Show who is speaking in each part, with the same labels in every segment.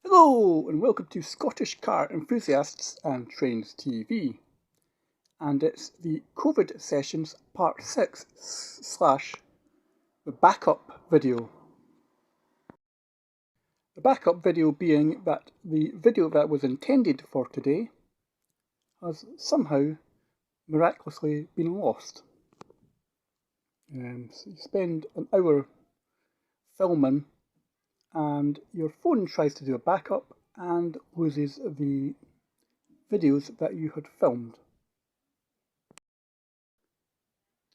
Speaker 1: Hello and welcome to Scottish Car Enthusiasts and Trains TV. And it's the COVID sessions part 6 slash the backup video. The backup video being that the video that was intended for today has somehow miraculously been lost. So you spend an hour filming and your phone tries to do a backup and loses the videos that you had filmed.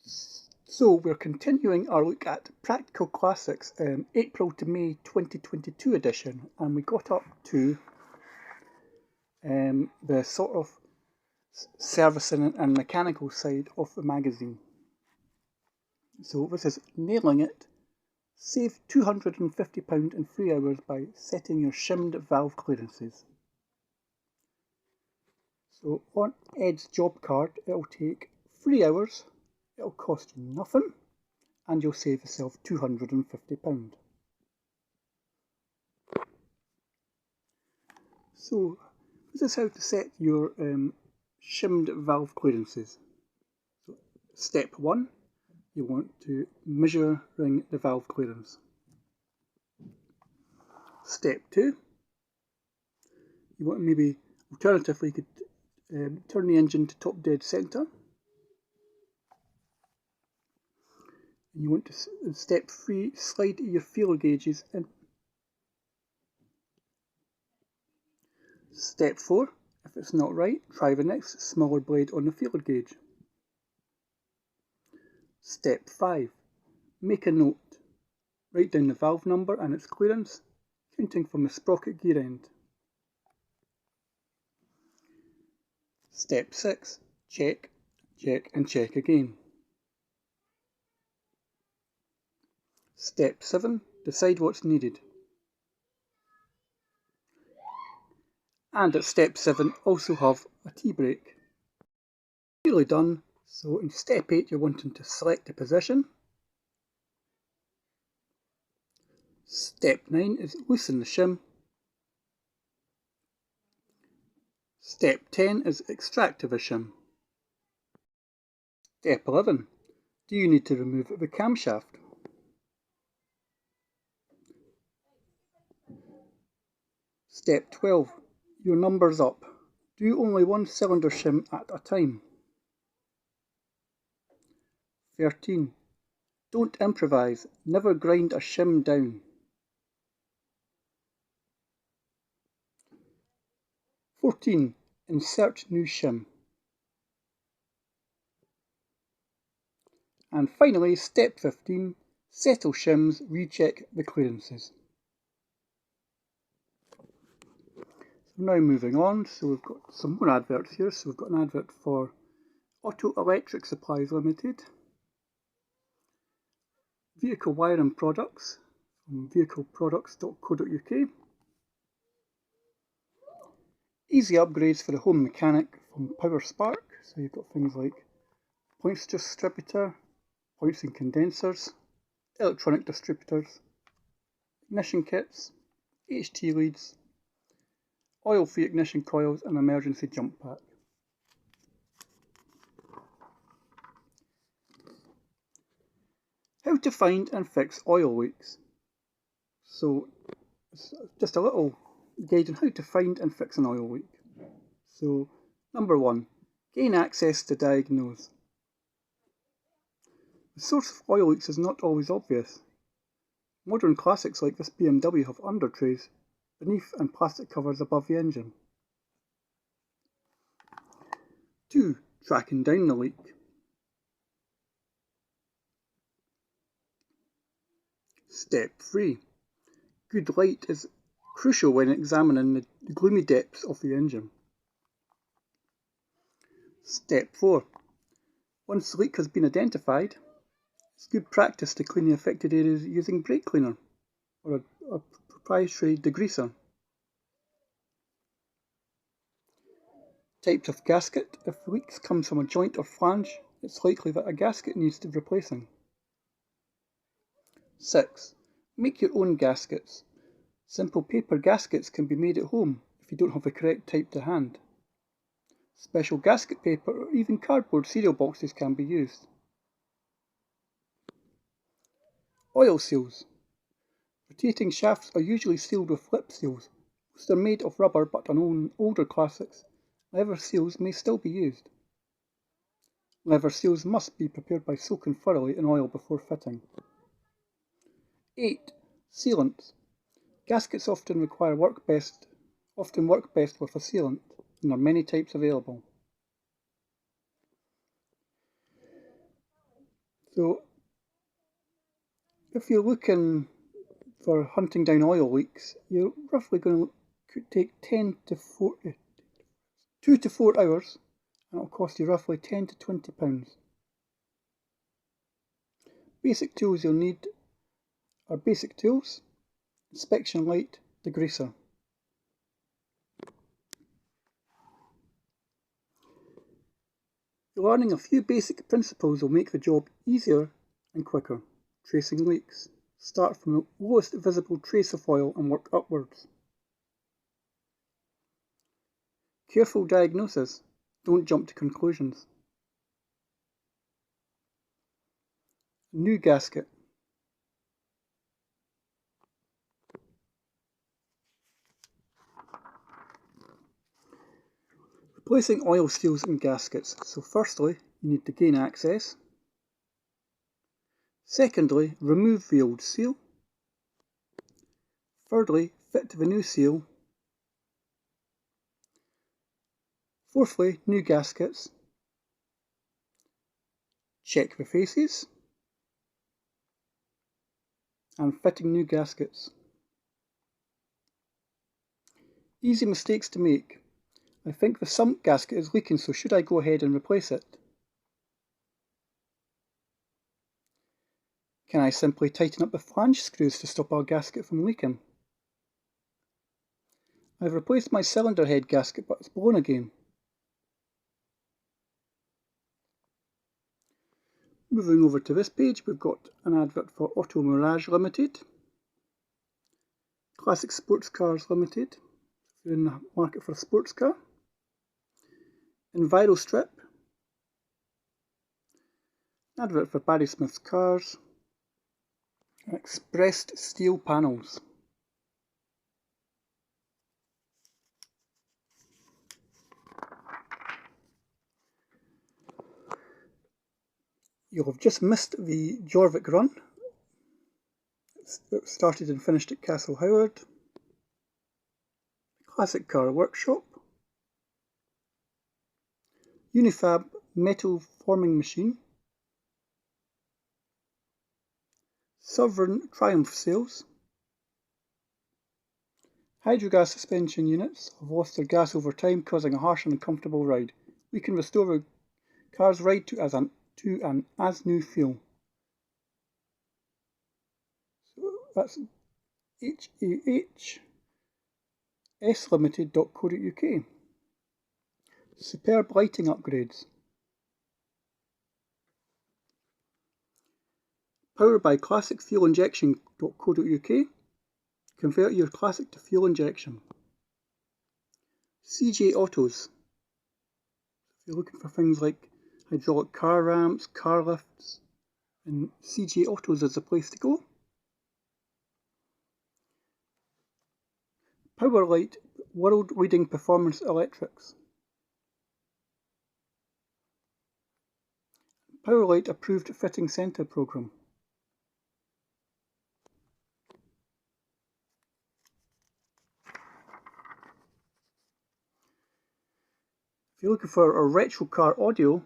Speaker 1: So we're continuing our look at Practical Classics April to May 2022 edition, and we got up to the sort of servicing and mechanical side of the magazine. So this is Nailing It. Save £250 in 3 hours by setting your shimmed valve clearances. So on Ed's job card, it'll take 3 hours, it'll cost you nothing, and you'll save yourself £250. So this is how to set your shimmed valve clearances. So step 1, you want to measuring the valve clearance. Step 2, you want maybe alternatively you could turn the engine to top dead centre. And you want to, step 3, slide your feeler gauges in. Step 4, if it's not right, try the next smaller blade on the feeler gauge. Step 5, make a note. Write down the valve number and its clearance, counting from the sprocket gear end. Step 6, check, check and check again. Step 7, decide what's needed. And at step 7 also have a T-brake. Nearly done, so in step 8 you're wanting to select the position. Step 9 is loosen the shim. Step 10 is extract the shim. Step 11, do you need to remove the camshaft? Step 12, your number's up. Do only one cylinder shim at a time. 13, don't improvise, never grind a shim down. 14, insert new shim. And finally, step 15, settle shims, recheck the clearances. So now moving on, so we've got some more adverts here. So we've got an advert for Auto Electric Supplies Limited, Vehicle Wiring Products from vehicleproducts.co.uk, Easy Upgrades for the Home Mechanic from Power Spark. So you've got things like points distributor, points and condensers, electronic distributors, ignition kits, HT leads, oil-free ignition coils and emergency jump pack. How to find and fix oil leaks. So it's just a little guide on how to find and fix an oil leak. So number 1, gain access to diagnose. The source of oil leaks is not always obvious. Modern classics like this BMW have under trays beneath and plastic covers above the engine. 2, tracking down the leak. Step 3, good light is crucial when examining the gloomy depths of the engine. Step 4, once the leak has been identified, it's good practice to clean the affected areas using brake cleaner or a proprietary degreaser. Types of gasket. If the leaks come from a joint or flange, it's likely that a gasket needs replacing. 6, make your own gaskets. Simple paper gaskets can be made at home if you don't have the correct type to hand. Special gasket paper or even cardboard cereal boxes can be used. Oil seals. Rotating shafts are usually sealed with lip seals. Most are made of rubber, but on older classics, leather seals may still be used. Leather seals must be prepared by soaking thoroughly in oil before fitting. 8. Sealants. Gaskets often work best with a sealant, and there are many types available. So, if you're looking for hunting down oil leaks, you're roughly going to take 2 to 4 hours, and it'll cost you roughly £10 to £20. Basic tools you'll need are basic tools, inspection light, degreaser. Learning a few basic principles will make the job easier and quicker. Tracing leaks. Start from the lowest visible trace of oil and work upwards. Careful diagnosis. Don't jump to conclusions. New gasket. Replacing oil seals in gaskets. So firstly, you need to gain access. Secondly, remove the old seal. Thirdly, fit the new seal. Fourthly, new gaskets. Check the faces. And fitting new gaskets. Easy mistakes to make. I think the sump gasket is leaking, so should I go ahead and replace it? Can I simply tighten up the flange screws to stop our gasket from leaking? I've replaced my cylinder head gasket, but it's blown again. Moving over to this page, we've got an advert for Auto Mirage Limited, Classic Sports Cars Limited, if you're in the market for a sports car, EnviroStrip, advert for Barry Smith's Cars, and Expressed Steel Panels. You'll have just missed the Jorvik run. It started and finished at Castle Howard. Classic Car Workshop. Unifab Metal Forming Machine. Sovereign Triumph Sales. Hydrogas suspension units have lost their gas over time, causing a harsh and uncomfortable ride. We can restore the car's ride to an as-new feel. So that's HAHslimited.co.uk. Superb lighting upgrades. Powered by classicfuelinjection.co.uk. Convert your classic to fuel injection. CJ Autos. If you're looking for things like hydraulic car ramps, car lifts, and CJ Autos is the place to go. Powerlight, world-leading performance electrics. Powerlight approved fitting centre programme. If you're looking for a retro car audio,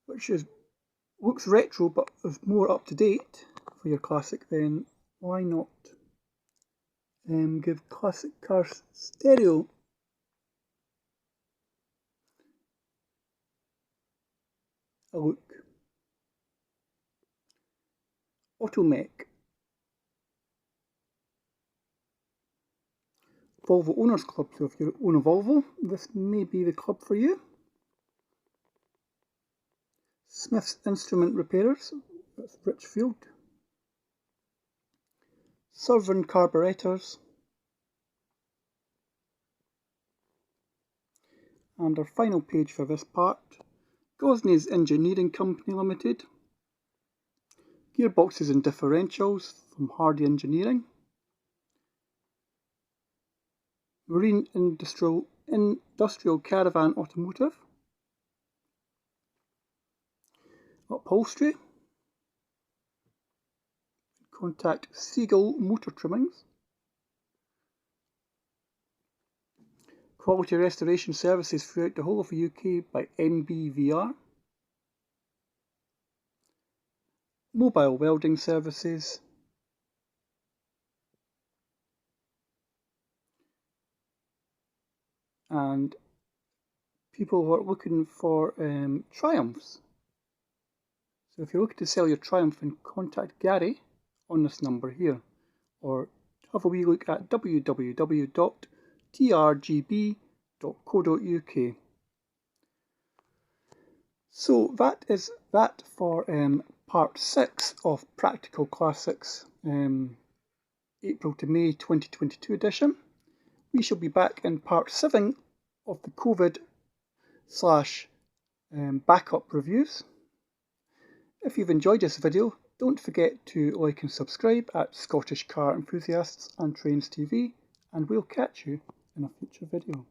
Speaker 1: which looks retro but is more up to date for your classic, then why not give Classic Car Stereo a look. Automech. Volvo Owners Club, so if you own a Volvo, this may be the club for you. Smith's Instrument Repairers, that's Richfield. Survin carburetors, and our final page for this part, Gosnells Engineering Company Limited, gearboxes and differentials from Hardy Engineering, Marine Industrial Caravan Automotive, upholstery, contact Seagull Motor Trimmings, quality restoration services throughout the whole of the UK by MBVR, mobile welding services, and people who are looking for Triumphs. So if you're looking to sell your Triumph, then contact Gary on this number here, or have a wee look at www.trgb.co.uk. So that is that for part 6 of Practical Classics April to May 2022 edition. We shall be back in part 7 of the COVID / backup reviews. If you've enjoyed this video, don't forget to like and subscribe at Scottish Car Enthusiasts and Trains TV, and we'll catch you in a future video.